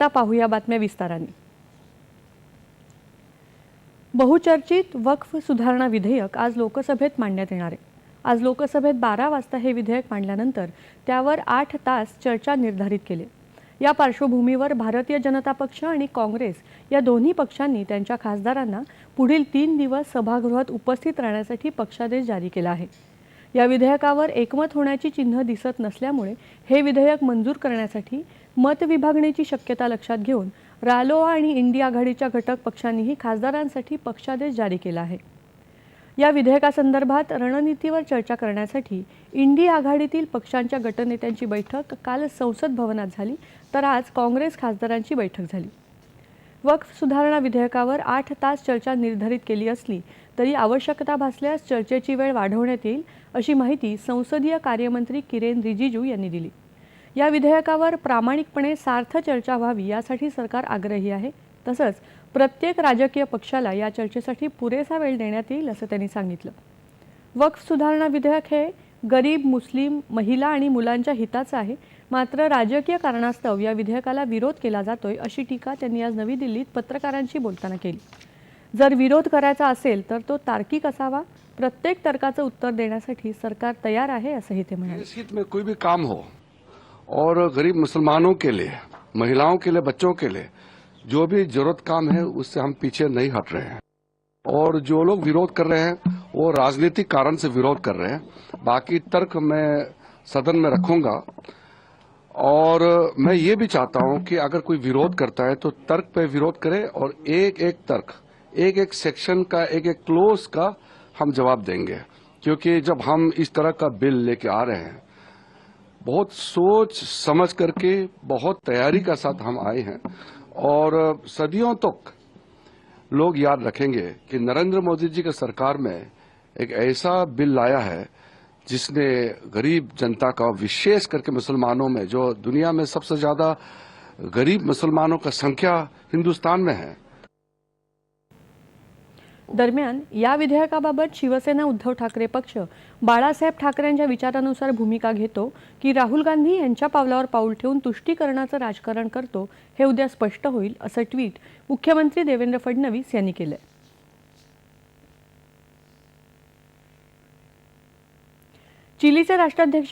आता पाहूया बातम्या विस्ताराने। बहुचर्चित वक्फ सुधारणा विधेयक आज लोकसभेत मांडण्यात येणार आहे। आज लोकसभेत 12 वाजता हे विधेयक मांडल्यानंतर त्यावर 8 तास चर्चा निर्धारित केली। या पार्श्वभूमीवर भारतीय जनता पक्ष आणि काँग्रेस या दोन्ही पक्षांनी त्यांच्या खासदारांना पुढील 3 दिवस सभागृहात उपस्थित राहण्यासाठी पक्षादेश जारी केला आहे। या विधेयकावर एकमत होण्याची चिन्ह दिसत नसल्यामुळे हे विधेयक मंजूर करण्यासाठी मत विभागणीची शक्यता लक्षात घेऊन रालोआ आणि इंडी आघाडीच्या घटक पक्षांनीही खासदारांसाठी पक्षादेश जारी केला आहे। या विधेयकासंदर्भात रणनीतीवर चर्चा करण्यासाठी इंडी आघाडीतील पक्षांच्या गटनेत्यांची बैठक काल संसद भवनात झाली, तर आज काँग्रेस खासदारांची बैठक झाली। वक्फ सुधारणा विधेयकावर 8 तास चर्चा निर्धारित केली असली तरी आवश्यकता भासल्यास चर्चेची वेळ वाढवण्यात येईल, अशी माहिती संसदीय कार्यमंत्री किरेन रिजिजू यांनी दिली। या विधेयकावर प्रामाणिकपणे सार्थ चर्चा व्हावी यासाठी सरकार आग्रही आहे। तसंच प्रत्येक राजकीय पक्षाला या चर्चेसाठी पुरेसा वेळ देण्यात येईल असं त्यांनी सांगितलं। वक्फ सुधारणा विधेयक हे गरीब, मुस्लिम, महिला आणि मुलांच्या हिताचं आहे, मात्र राजकीय कारणास्तव या विधेयकाला विरोध केला जातोय अशी टीका त्यांनी आज नवी दिल्लीत पत्रकारांशी बोलताना केली। जर विरोध करायचा असेल तर तो तार्किक असावा, प्रत्येक तर्काचं उत्तर देण्यासाठी सरकार तयार आहे असंही ते म्हणाले। इस हित में कोई भी काम हो और गरीब मुसलमानों के लिए, महिलाओं के लिए, बच्चों के लिए जो भी जरूरत काम है उससे हम पीछे नहीं हट रहे हैं। और जो लोग विरोध कर रहे हैं वो राजनीतिक कारण से विरोध कर रहे हैं। बाकी तर्क मैं सदन में रखूंगा और मैं ये भी चाहता हूं कि अगर कोई विरोध करता है तो तर्क पे विरोध करे और एक एक तर्क, एक एक सेक्शन का, एक एक क्लोज का हम जवाब देंगे। क्योंकि जब हम इस तरह का बिल लेके आ रहे हैं बहुत सोच समझ करके, बहुत तैयारी का साथ हम आए हैं और सदियों तक लोग याद रखेंगे कि नरेंद्र मोदी जी की सरकार में एक ऐसा बिल लाया है जिसने गरीब जनता का, विशेष करके मुसलमानों में, जो दुनिया में सबसे ज्यादा गरीब मुसलमानों का संख्या हिंदुस्तान में है। दरम्यान या विधेयकाबाबत शिवसेना उद्धव ठाकरे पक्ष बाळासाहेब ठाकरेंच्या विचारानुसार भूमिका घेतो की राहुल गांधी यांच्या पावलावर पाऊल ठेवून तुष्टीकरणाचं राजकारण करतो हे उद्या स्पष्ट होईल, असं ट्विट मुख्यमंत्री देवेंद्र फडणवीस यांनी केलंय। चिलीचे राष्ट्राध्यक्ष